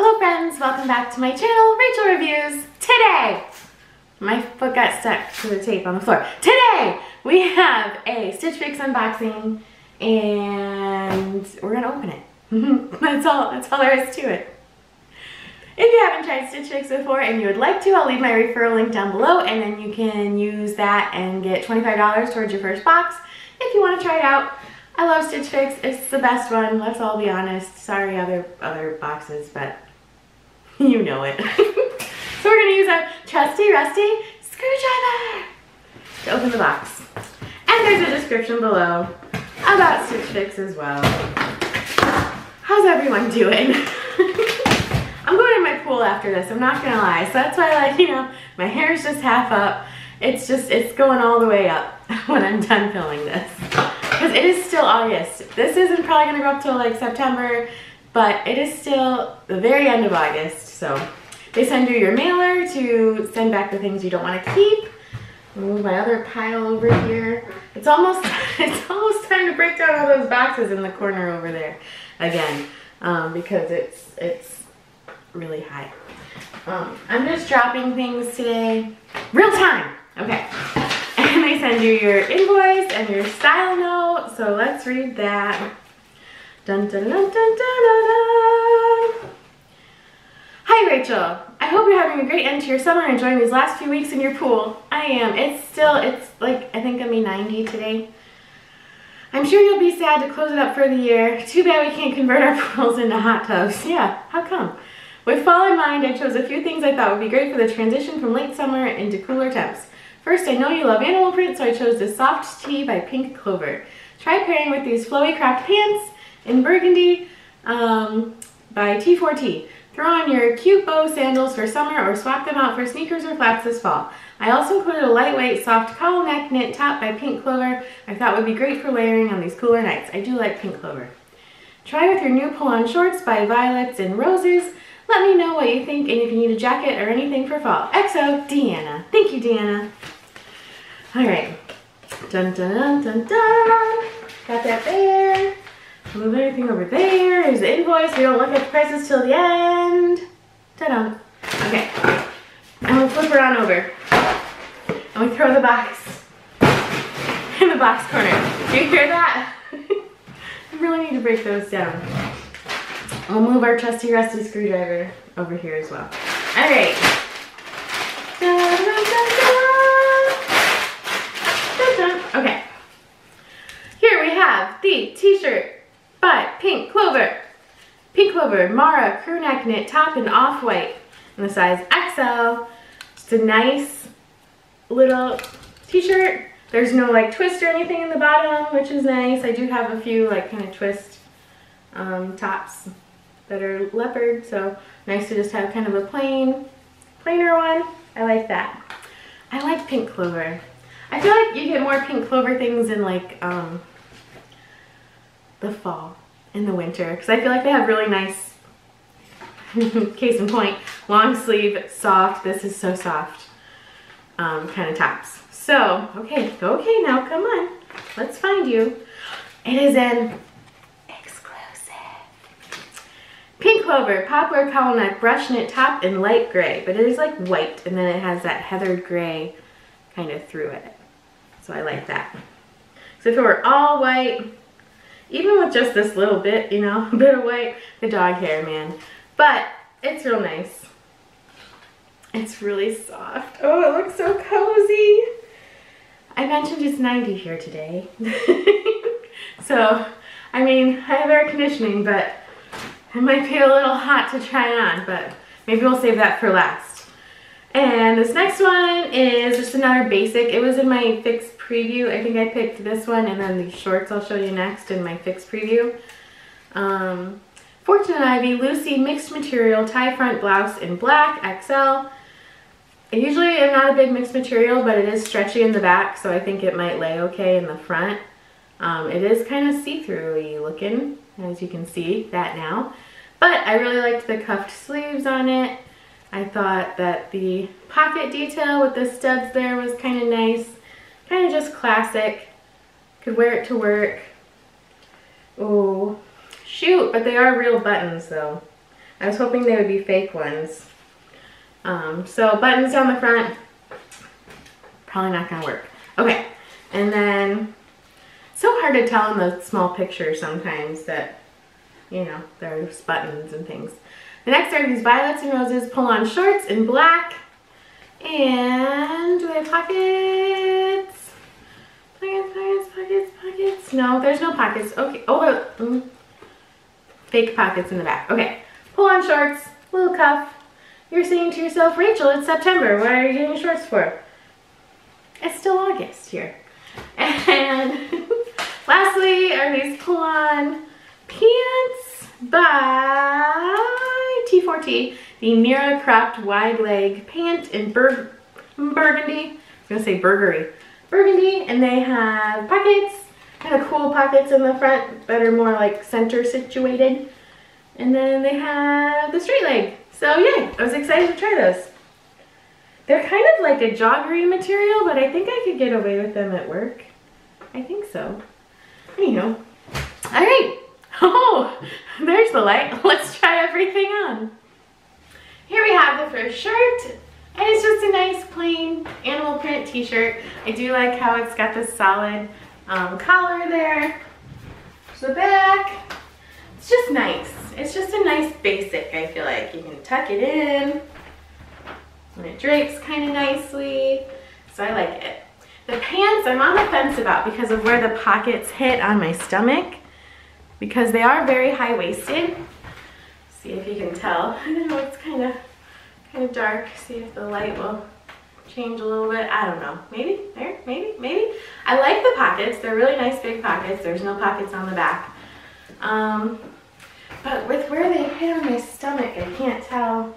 Hello friends, welcome back to my channel, Rachel Reviews. Today, my foot got stuck to the tape on the floor. Today, we have a Stitch Fix unboxing and we're gonna open it. That's all there is to it. If you haven't tried Stitch Fix before and you would like to, I'll leave my referral link down below and then you can use that and get $25 towards your first box if you want to try it out. I love Stitch Fix, it's the best one, let's all be honest. Sorry other boxes, but you know it. So we're gonna use a trusty rusty screwdriver to open the box. And there's a description below about Stitch Fix as well. How's everyone doing? I'm going in my pool after this, I'm not gonna lie. So that's why, my hair is just half up. It's going all the way up when I'm done filming this. Because it is still August. This isn't probably gonna go up till like September, but it is still the very end of August. So they send you your mailer to send back the things you don't want to keep. I'll move my other pile over here. It's almost time to break down all those boxes in the corner over there again, because it's really high. I'm just dropping things today, real time. Okay, and they send you your invoice and your style note. So let's read that. Dun, dun, dun, dun, dun, dun, dun. Hi Rachel, I hope you're having a great end to your summer and enjoying these last few weeks in your pool. I am. It's like, I think gonna be 90 today. I'm sure you'll be sad to close it up for the year. Too bad we can't convert our pools into hot tubs. Yeah, how come? With fall in mind, I chose a few things I thought would be great for the transition from late summer into cooler temps. First, I know you love animal print, so I chose this Soft Tee by Pink Clover. Try pairing with these flowy cropped pants in burgundy by T4T. Throw on your cute bow sandals for summer or swap them out for sneakers or flats this fall. I also included a lightweight soft collar neck knit top by Pink Clover I thought would be great for layering on these cooler nights. I do like Pink Clover. Try with your new pull-on shorts by Violets and Roses. Let me know what you think and if you need a jacket or anything for fall. XO, Deanna. Thank you, Deanna. Alright. Dun dun dun dun dun. Got that there. Move everything over there. There's the invoice. We don't look at the prices till the end. Ta-da. Okay. I'm gonna flip her on over. And we throw the box in the box corner. Do you hear that? I really need to break those down. We'll move our trusty rusty screwdriver over here as well. Alright. Okay. Here we have the t-shirt by Pink Clover. Pink Clover Mara crew neck knit top in off-white in the size XL. Just a nice little t-shirt. There's no like twist or anything in the bottom, which is nice. I do have a few like kind of twist tops that are leopard, so nice to just have kind of a plainer one. I like that. I like Pink Clover. I feel like you get more Pink Clover things in like the fall and the winter, because I feel like they have really nice, case in point, long sleeve, soft, this is so soft, kind of tops. So, okay, now come on, let's find you. It is an Pink Clover Poplar collar neck brush knit top in light gray, but it is like white and then it has that heathered gray kind of through it. So I like that. So if it were all white, even with just this little bit, a bit of white, the dog hair, man. But it's real nice. It's really soft. Oh, it looks so cozy. I mentioned it's 90 here today. So, I mean, I have air conditioning, but it might be a little hot to try on, but maybe we'll save that for last. And this next one is just another basic. It was in my Fix preview. I think I picked this one and then the shorts I'll show you next in my Fix preview. Fortune Ivy Lucy mixed material tie front blouse in black XL. I usually am not a big mixed material, but it is stretchy in the back, so I think it might lay okay in the front. It is kind of see-through-y looking, as you can see that now. But I really liked the cuffed sleeves on it. I thought that the pocket detail with the studs there was kind of nice. Kind of just classic. Could wear it to work. Oh, shoot, but they are real buttons though. I was hoping they would be fake ones. So buttons down the front, probably not gonna work. Okay, and then, so hard to tell in the small picture sometimes that, you know, there's buttons and things. The next are these violets and roses pull-on shorts in black. And do they have pockets? Pockets. No, there's no pockets. Okay. Oh, fake pockets in the back. Okay. Pull-on shorts, little cuff. You're saying to yourself, Rachel, it's September. What are you getting shorts for? It's still August here. And lastly are these pull-on pants by T4T. The Mira cropped wide leg pant in burgundy. I was gonna say burgery. Burgundy, and they have pockets, kind of cool pockets in the front that are more like center situated. And then they have the straight leg. So yeah, I was excited to try those. They're kind of like a joggery material, but I think I could get away with them at work. I think so. Anyhow. All right. Oh, there's the light. Let's try everything on. Here we have the first shirt, and it's just a nice plain animal print t-shirt. I do like how it's got this solid collar there. The back, it's just nice. It's just a nice basic, I feel like. You can tuck it in, and it drapes kind of nicely, so I like it. The pants, I'm on the fence about because of where the pockets hit on my stomach, because they are very high-waisted. See if you can tell. I know it's kind of dark. See if the light will change a little bit. I don't know. Maybe there. Maybe. I like the pockets. They're really nice big pockets. There's no pockets on the back. But with where they hit on my stomach, I can't tell.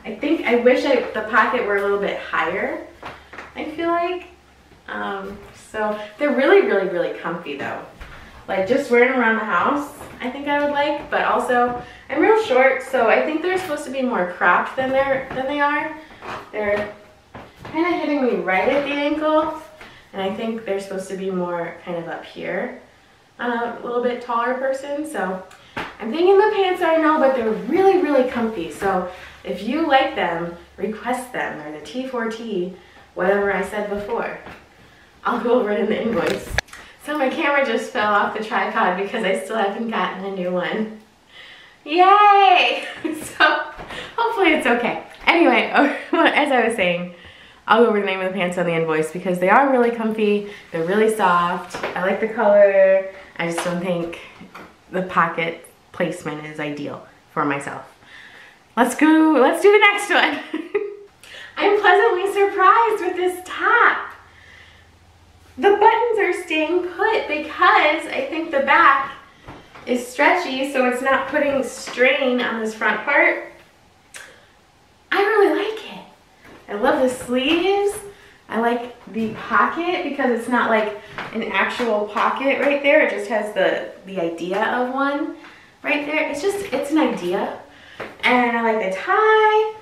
I wish the pocket were a little bit higher. I feel like. So they're really comfy though. Like just wearing them around the house, I think I would like, but also I'm real short, so I think they're supposed to be more cropped than they are. They're kind of hitting me right at the ankle, and I think they're supposed to be more kind of up here. A little bit taller person, so I'm thinking the pants are no, but they're really comfy. So if you like them, request them. They're the T4T, whatever I said before. I'll go over it in the invoice. So my camera just fell off the tripod because I still haven't gotten a new one. Yay! So hopefully it's okay. Anyway, as I was saying, I'll go over the name of the pants on the invoice because they are really comfy. They're really soft. I like the color. I just don't think the pocket placement is ideal for myself. Let's do the next one. I'm pleasantly surprised with this top. The buttons are staying put because I think the back is stretchy, so it's not putting strain on this front part. I really like it. I love the sleeves. I like the pocket because it's not like an actual pocket right there. It just has the idea of one right there. It's an idea. And I like the tie.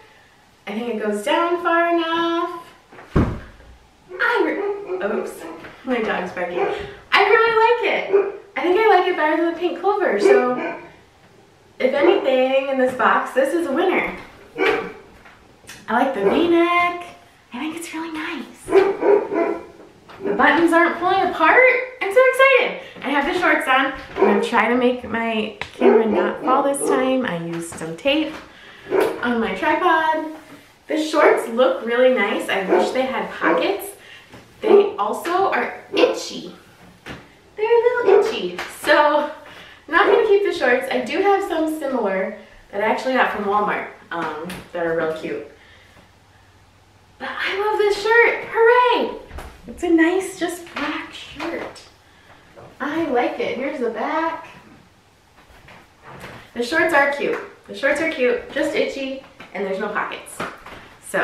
I think it goes down far enough. Oops, my dog's barking. I really like it. I think I like it better than the pink clover. So if anything in this box, this is a winner. I like the V-neck. I think it's really nice. The buttons aren't pulling apart. I'm so excited. I have the shorts on. I'm going to try to make my camera not fall this time. I used some tape on my tripod. The shorts look really nice. I wish they had pockets. They also are itchy. They're a little itchy. So I'm not going to keep the shorts. I do have some similar that I actually got from Walmart that are real cute. But I love this shirt. Hooray! It's a nice, just black shirt. I like it. Here's the back. The shorts are cute. The shorts are cute, just itchy, and there's no pockets. So,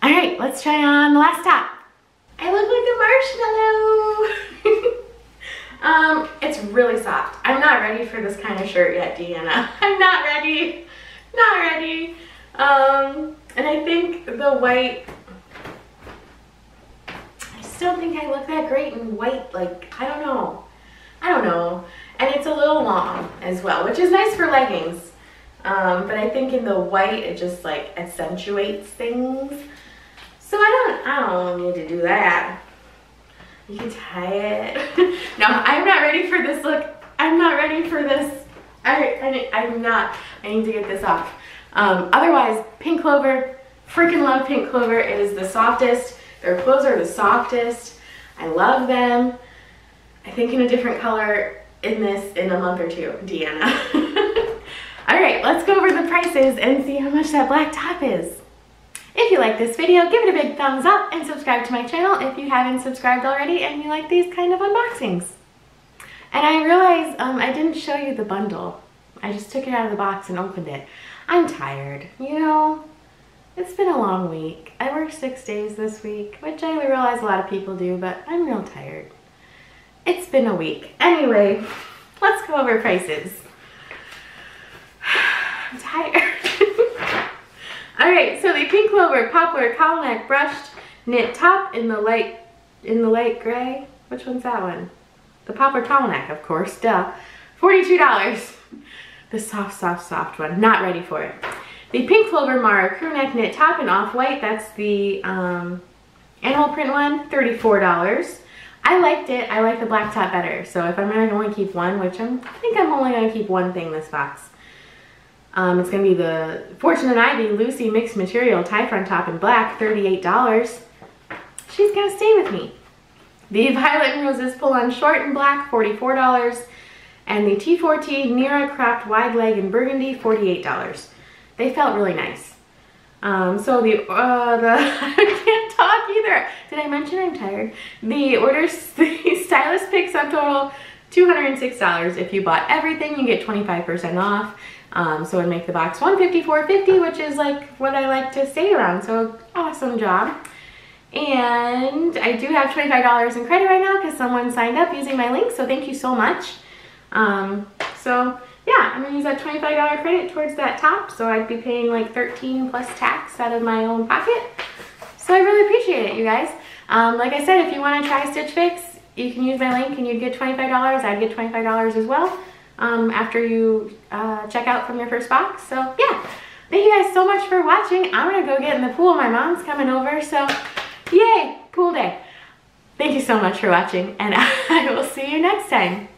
all right, let's try on the last top. I look like a marshmallow. It's really soft. I'm not ready for this kind of shirt yet, Deanna. I'm not ready. Not ready. And I think the white, I still think I look that great in white. Like, I don't know. And it's a little long as well, which is nice for leggings. But I think in the white, it just like accentuates things. So I don't need to do that. You can tie it. No, I'm not ready for this look. I'm not ready for this. I'm not. I need to get this off. Otherwise, Pink Clover, freaking love Pink Clover. It is the softest. Their clothes are the softest. I love them. I think in a different color in a month or two, Deanna. All right, let's go over the prices and see how much that black top is. If you like this video, give it a big thumbs up and subscribe to my channel if you haven't subscribed already and you like these kind of unboxings. And I realized I didn't show you the bundle. I just took it out of the box and opened it. I'm tired, you know? It's been a long week. I worked 6 days this week, which I realize a lot of people do, but I'm real tired. It's been a week. Anyway, let's go over prices. I'm tired. All right, so the Pink Clover Poplar Cowl Neck Brushed Knit Top in the light gray. Which one's that one? The Poplar Cowl Neck, of course, duh. $42. The soft one. Not ready for it. The Pink Clover Mara Crew Neck Knit Top in Off-White. That's the animal print one. $34. I liked it. I like the black top better. So if I'm going to only keep one, which I think I'm only going to keep one thing this box. It's going to be the Fortune and Ivy Lucy Mixed Material Tie Front Top in black, $38. She's going to stay with me. The Violet and Roses Pull-On Short in black, $44. And the T4T Nira Cropped Wide Leg in burgundy, $48. They felt really nice. So I can't talk either. Did I mention I'm tired? The Stylist Pick subtotal, $206. If you bought everything, you get 25% off. So it would make the box $154.50, which is like what I like to stay around. So awesome job. And I do have $25 in credit right now because someone signed up using my link. So thank you so much. So yeah, I'm gonna use that $25 credit towards that top. So I'd be paying like $13 plus tax out of my own pocket. So I really appreciate it, you guys. Like I said, if you want to try Stitch Fix, you can use my link and you'd get $25. I'd get $25 as well. After you check out from your first box. So yeah, thank you guys so much for watching. I'm gonna go get in the pool. My mom's coming over, so yay, pool day. Thank you so much for watching, and I will see you next time.